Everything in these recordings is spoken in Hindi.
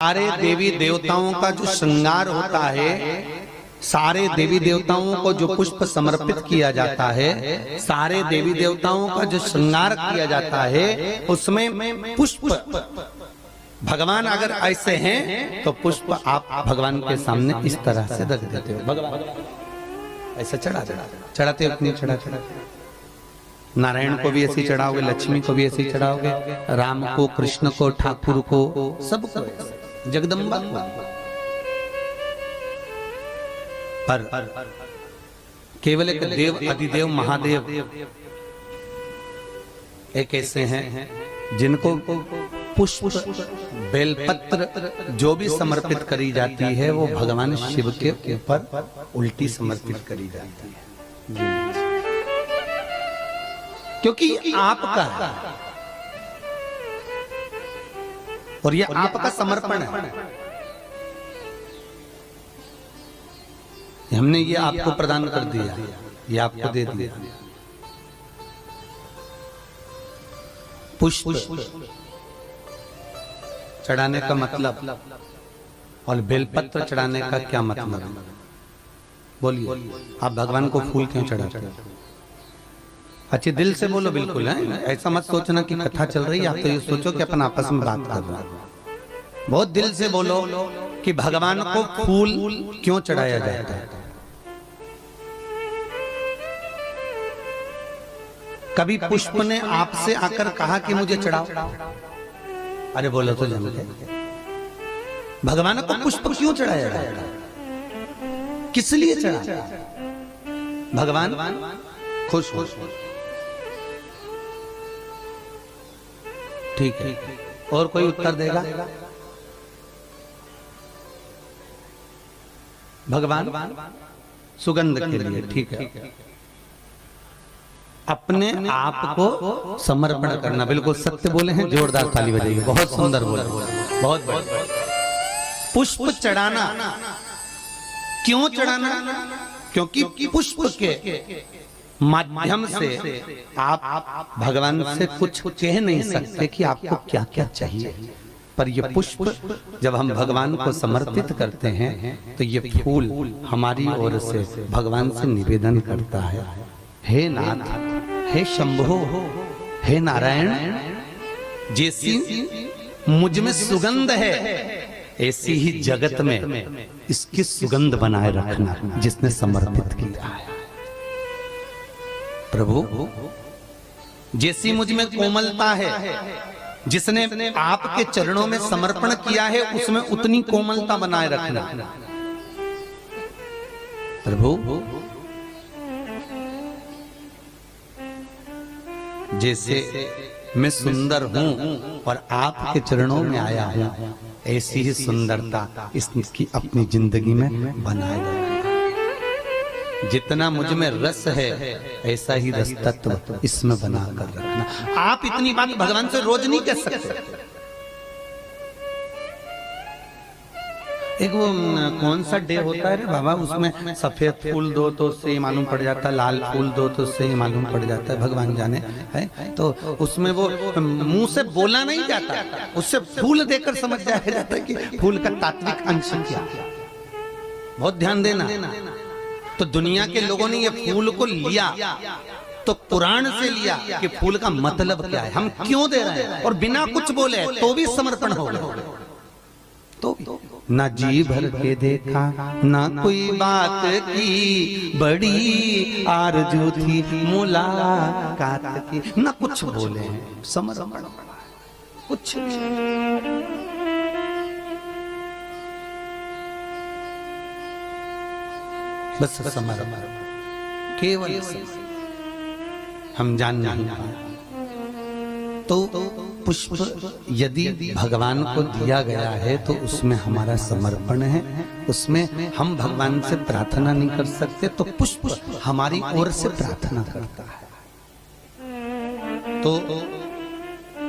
सारे देवी देवताओं का जो श्रृंगार होता है, सारे देवी देवताओं को जो पुष्प समर्पित किया जाता है, सारे देवी देवताओं का जो श्रृंगार किया जाता है, उसमें पुष्प भगवान अगर ऐसे हैं तो पुष्प आप भगवान के सामने इस तरह से रख देते हो। भगवान ऐसा चढ़ाते हो, नहीं चढ़ाते। नारायण को भी ऐसे चढ़ाओगे, लक्ष्मी को भी ऐसे चढ़ाओगे, राम को, कृष्ण को, ठाकुर को, सबको, जगदम्बा को। पर केवल एक देव अधिदेव महादेव एक ऐसे हैं जिनको पुष्प बेलपत्र जो भी समर्पित करी जाती है वो भगवान शिव के ऊपर उल्टी समर्पित करी जाती है, क्योंकि आपका और ये आपका समर्पण है। हमने ये आपको प्रदान कर दिया, ये आपको दे दिया। पुष्प चढ़ाने का मतलब और बेलपत्र चढ़ाने का क्या मतलब है? बोलिए, आप भगवान को फूल क्यों चढ़ाते हैं? अच्छे दिल से बोलो, बिल्कुल है। ऐसा मत सोचना कि कथा चल रही है, आप तो ये सोचो कि अपन आपस में बात कर रहे हैं। बहुत दिल से बोलो कि भगवान को फूल क्यों चढ़ाया जाता है। कभी पुष्प ने आपसे आकर कहा कि मुझे चढ़ाओ? अरे बोलो तो जानते, भगवान को पुष्प क्यों चढ़ाया जाता है? किस लिए चढ़ा? भगवान खुश हो। ठीक है, और कोई उत्तर देगा? भगवान सुगंध के लिए, ठीक है। अपने आप को समर्पण करना, बिल्कुल सत्य बोले हैं, जोरदार ताली बजाइए, बहुत सुंदर बोले, बहुत बहुत। पुष्प चढ़ाना क्यों चढ़ाना? क्योंकि पुष्प के माध्यम से आप भगवान से कुछ कह नहीं सकते कि आपको क्या क्या चाहिए, पर ये पुष्प जब हम भगवान को समर्पित करते हैं तो ये फूल हमारी ओर से भगवान से निवेदन करता है, हे नाथ, हे शंभो, हे नारायण, जैसी मुझ में सुगंध है ऐसी ही जगत में इसकी सुगंध बनाए रखना, जिसने समर्पित किया है। प्रभु, जैसी मुझ में कोमलता है, जिसने आपके चरणों में समर्पण किया है, उसमें उतनी कोमलता बनाए रखना। प्रभु, जैसे मैं सुंदर हूं और आपके चरणों में आया हूं, ऐसी ही सुंदरता इसकी अपनी जिंदगी में बनाए रखना। जितना मुझ में रस है ऐसा ही रस तत्व इसमें बनाकर रखना। आप इतनी बात भगवान से रोज नहीं कह सकते। एक वो कौन सा डे होता है रे बाबा, उसमें सफेद फूल दो तो उससे ही मालूम पड़ जाता है, लाल फूल दो तो उससे ही मालूम पड़ जाता है, भगवान जाने है। तो उसमें वो मुंह से बोला नहीं जाता, उससे फूल देकर समझ जाया जाता है कि फूल का तात्विक अंश क्या। बहुत ध्यान देना। तो दुनिया के लोगों ने ये फूल को लिया तो पुराण से लिया कि फूल का मतलब क्या है, हम क्यों दे रहे हैं, और बिना कुछ बोले तो भी समर्पण हो गया। तो ना जी भर के देखा, ना कोई बात की, बड़ी आरज़ू थी मुलाकात की, ना कुछ बोले, समर्पण कुछ। बस समर्पण, केवल हम जान नहीं पाए। तो पुष्प यदि भगवान को दिया गया है तो उसमें हमारा समर्पण है, उसमें हम भगवान से प्रार्थना नहीं कर सकते, तो पुष्प हमारी ओर से प्रार्थना करता है। तो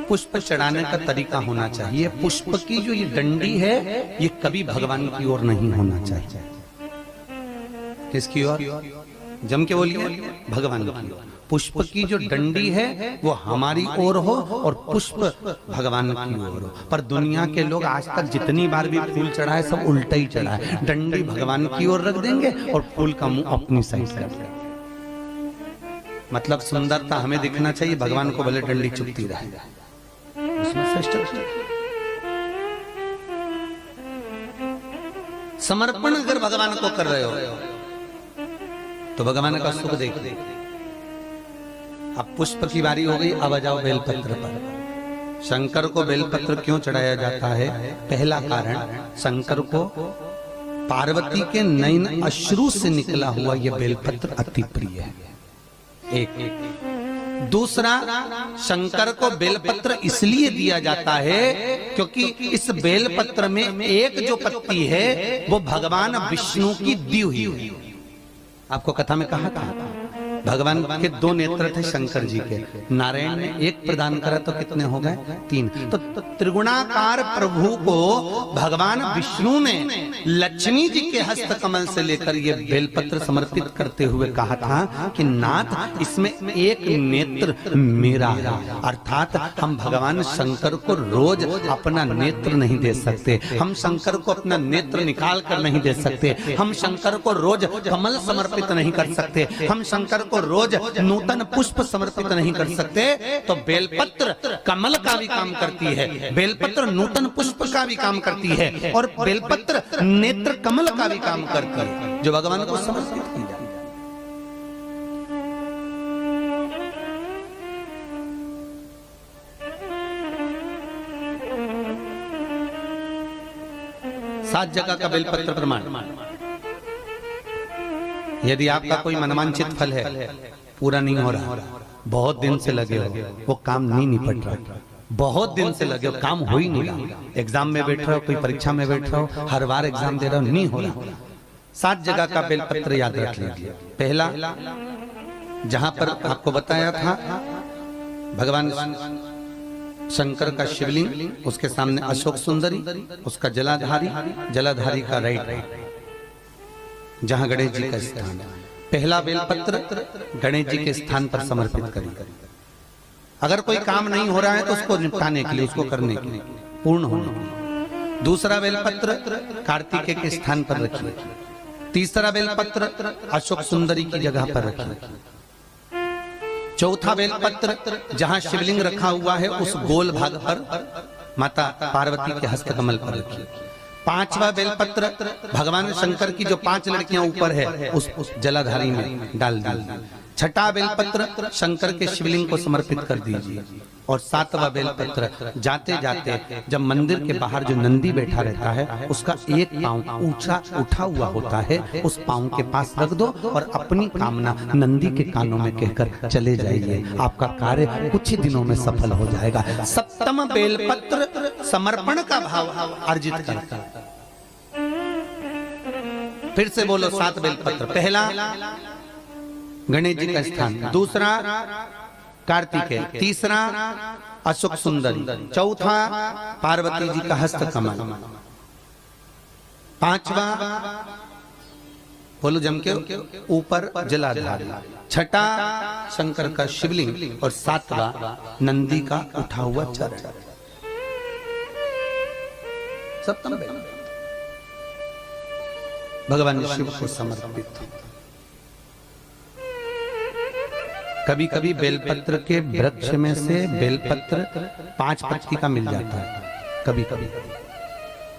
पुष्प चढ़ाने का तरीका होना चाहिए। पुष्प की जो ये डंडी है ये कभी भगवान की ओर नहीं होना चाहिए। किसकी ओर? जम के बोलिए, भगवान की ओर। पुष्प की जो डंडी है वो हमारी ओर हो और पुष्प भगवान की ओर हो। पर दुनिया के लोग आज तक जितनी बार भी फूल चढ़ाए सब उल्टा ही चढ़ाए। डंडी भगवान की ओर रख देंगे और फूल का मुंह अपनी साइड कर देंगे। मतलब सुंदरता हमें दिखना चाहिए, भगवान को भले डंडी चुभती रहे, उसमें श्रेष्ठ। समर्पण अगर भगवान को कर रहे हो तो भगवान का सुख देखिए। अब पुष्प की बारी हो गई, अब आ जाओ बेलपत्र पर। शंकर को बेलपत्र क्यों चढ़ाया जाता है? पहला कारण, शंकर को पार्वती के नयन अश्रु से निकला हुआ यह बेलपत्र अति प्रिय है, एक। दूसरा, शंकर को बेलपत्र इसलिए दिया जाता है क्योंकि इस बेलपत्र में एक जो पत्ती है वो भगवान विष्णु की दी हुई है। आपको कथा में कहा था भगवान के दो नेत्र थे शंकर जी के, नारायण ने एक प्रदान करा तो कितने हो गए? 3। तो त्रिगुणाकार प्रभु को भगवान विष्णु ने लक्ष्मी जी के हस्त कमल से लेकर ये बेलपत्र समर्पित करते हुए कहा था कि नाथ इसमें एक नेत्र मेरा है। अर्थात हम भगवान शंकर को रोज अपना नेत्र नहीं दे सकते, हम शंकर को अपना नेत्र निकाल कर नहीं दे सकते, हम शंकर को रोज कमल समर्पित नहीं कर सकते, हम शंकर को रोज नूतन पुष्प समर्पित नहीं कर सकते। तो बेलपत्र कमल का भी काम करती है, बेलपत्र नूतन पुष्प का भी काम करती है और बेलपत्र नेत्र कमल का भी काम करती है जो भगवान को समर्पित की जाए। 7 जगह का बेलपत्र प्रमाण। यदि आपका कोई मनवांचित फल है, पूरा नहीं हो रहा, बहुत दिन से लगे हो, वो काम नहीं निपट रहा, बहुत दिन से लगे हो, काम हो ही नहीं रहा, एग्जाम में बैठ रहे हो, कोई परीक्षा में बैठ रहे हो, हर बार एग्जाम दे रहे हो, नहीं हो रहा, 7 जगह का बेलपत्र याद रख लीजिए। पहला, जहां पर आपको बताया था भगवान शंकर का शिवलिंग, उसके सामने अशोक सुंदरी, उसका जलाधारी का राइट, जहां गणेश जी का स्थान है। पहला बेलपत्र गणेश जी के स्थान पर समर्पित करें। अगर कोई काम नहीं हो रहा है तो उसको निपटाने के लिए, उसको करने के लिए, पूर्ण होने के लिए। दूसरा बेलपत्र कार्तिकेय के स्थान पर रखिए। तीसरा बेलपत्र अशोक सुंदरी की जगह पर रखिए। चौथा बेलपत्र जहां शिवलिंग रखा हुआ है उस गोल भाग पर माता पार्वती के हस्त कमल पर रखिए। 5वां बेलपत्र भगवान शंकर की जो 5 लड़कियां ऊपर है उस जलाधारी में डाल दीजिए। 6ठा बेलपत्र शंकर के शिवलिंग को समर्पित कर दीजिए। और 7वां बेलपत्र जाते जाते जब मंदिर के बाहर जो नंदी बैठा रहता है उसका एक पांव ऊंचा उठा हुआ होता है, उस पांव के पास रख दो और अपनी कामना नंदी के कानों में कहकर चले जाइए। आपका कार्य कुछ ही दिनों में सफल हो जाएगा। 7वां बेलपत्र समर्पण का भाव अर्जित करता है। फिर से बोलो 7 बेलपत्र। पहला गणेश जी का स्थान, दूसरा कार्तिकेय, तीसरा अशोक सुंदरी, चौथा पार्वती जी का हस्त कमल, 5वां बोलो जम के ऊपर जलाधारी, 6ठा शंकर का शिवलिंग और 7वां नंदी का उठा हुआ चरण। 7 भगवान शिव को समर्पित। कभी कभी बेलपत्र के वृक्ष में से बेलपत्र 5 पत्ती का मिल जाता है, कभी कभी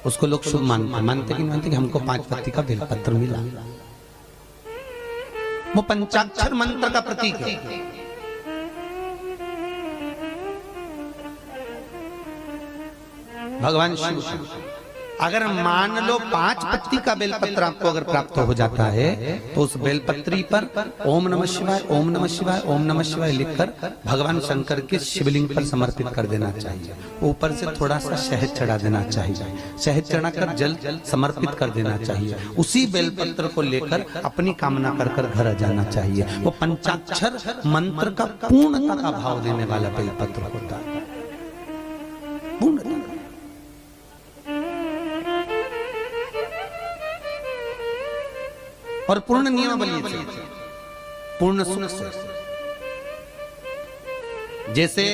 उसको लोग शुभ मानते कि हमको 5 पत्ती का बेलपत्र मिला। वो पंचाक्षर मंत्र का प्रतीक है। भगवान शिव अगर मान लो 5 पत्ती का बेलपत्र आपको अगर प्राप्त हो जाता है तो उस बेलपत्री पर ओम नमः शिवाय, ओम नमः शिवाय, ओम नमः शिवाय लिखकर भगवान शंकर के शिवलिंग पर समर्पित कर देना चाहिए। ऊपर से थोड़ा सा शहद चढ़ा देना चाहिए, शहद चढ़ाकर जल समर्पित कर देना चाहिए। उसी बेलपत्र को लेकर अपनी कामना कर कर घर जाना चाहिए। वो पंचाक्षर मंत्र का पूर्णता का भाव देने वाला बेलपत्र होता है। पूर्णता और पूर्ण नियमावली से, पूर्ण सुख से। जैसे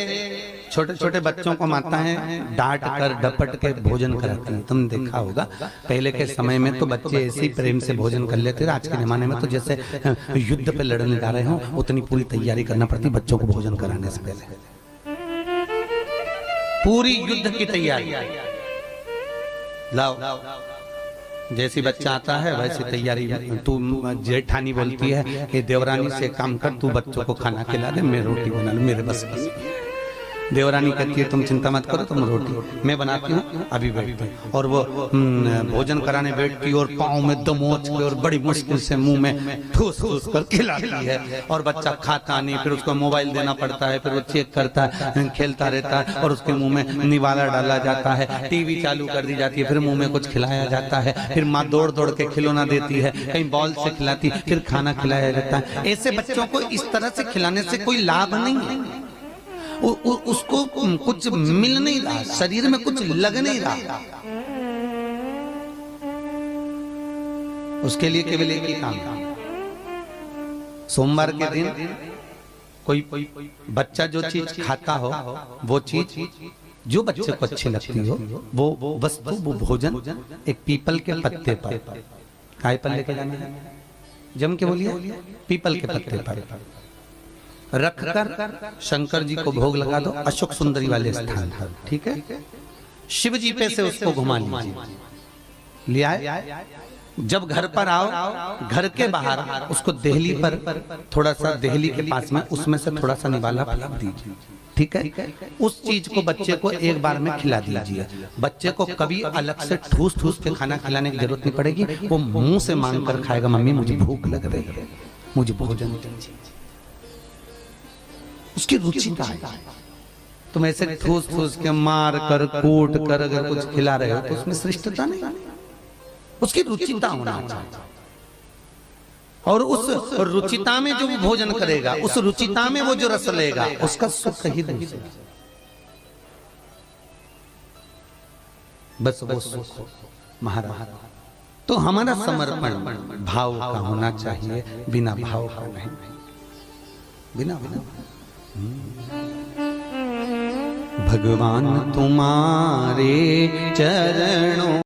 छोटे छोटे बच्चों को माताएं डांट कर डपट के भोजन कराती हैं, तुमने देखा होगा। पहले के समय में तो बच्चे ऐसे ही प्रेम से भोजन कर लेते थे। आज के जमाने में तो जैसे युद्ध पे लड़ने जा रहे हो उतनी पूरी तैयारी करना पड़ती बच्चों को भोजन कराने से पहले, पूरी युद्ध की तैयारी। लाओ, जैसी बच्चा आता है वैसी तैयारी। तू जेठानी बोलती है कि देवरानी से काम कर, तू बच्चों को खाना खिला दे, मैं रोटी बना लूं, मेरे बस की। देवरानी कहती है तुम चिंता मत करो, तुम रोटी मैं बनाती हूँ, अभी बैठती हूँ। और वो भोजन कराने बैठती और पाँव में दमोच के और बड़ी मुश्किल से मुंह में ठूस ठूस कर खिलाती है। और बच्चा खाता नहीं, फिर उसको मोबाइल देना पड़ता है, फिर वो चेक करता है, खेलता रहता है और उसके मुंह में निवाला डाला जाता है, टीवी चालू कर दी जाती है, फिर मुंह में कुछ खिलाया जाता है, फिर माँ दौड़ दौड़ के खिलौना देती है, कहीं बॉल से खिलाती, फिर खाना खिलाया जाता है। ऐसे बच्चों को इस तरह से खिलाने से कोई लाभ नहीं है। उसको कुछ मिल नहीं रहा, शरीर में कुछ लग नहीं रहा। उसके लिए केवल एक ही काम, सोमवार के दिन कोई बच्चा जो चीज खाता हो, वो चीज जो बच्चे को अच्छी लगती हो, वो वस्तु, वो भोजन एक पीपल के पत्ते पर, काय पर लेके जाना है, जम के बोलिए, पीपल के पत्ते पर रखकर शंकर जी को भोग लगा दो, अशोक सुंदरी वाले स्थान पर, ठीक है। शिव जी पे से उसको घुमा लीजिए, ले आए। जब घर पर आओ, घर के बाहर उसको देहली पर, थोड़ा सा देहली के पास में उसमें से थोड़ा सा निवाला फलक दीजिए, ठीक है। उस चीज को बच्चे को एक बार में खिला दीजिए। बच्चे को कभी अलग से ठूस ठूस के खाना खिलाने की जरूरत नहीं पड़ेगी, वो मुंह से मांग कर खाएगा, मम्मी मुझे भूख लग रही है, मुझे भोजन दीजिए। उसकी रुचिता है। तुम ऐसे ठूस ठूस के मार कर कूट कर अगर कुछ खिला रहे हो तो उसमें श्रेष्ठता नहीं, उसकी रुचिता होना चाहिए। और उस रुचिता में जो भोजन करेगा, उस रुचिता में वो जो रस लेगा, उसका सुख ही दूसरा, बस वो सुख महाराज। तो हमारा समर्पण भाव का होना चाहिए, बिना भाव का नहीं, बिना भाव। भगवान तुम्हारे चरणों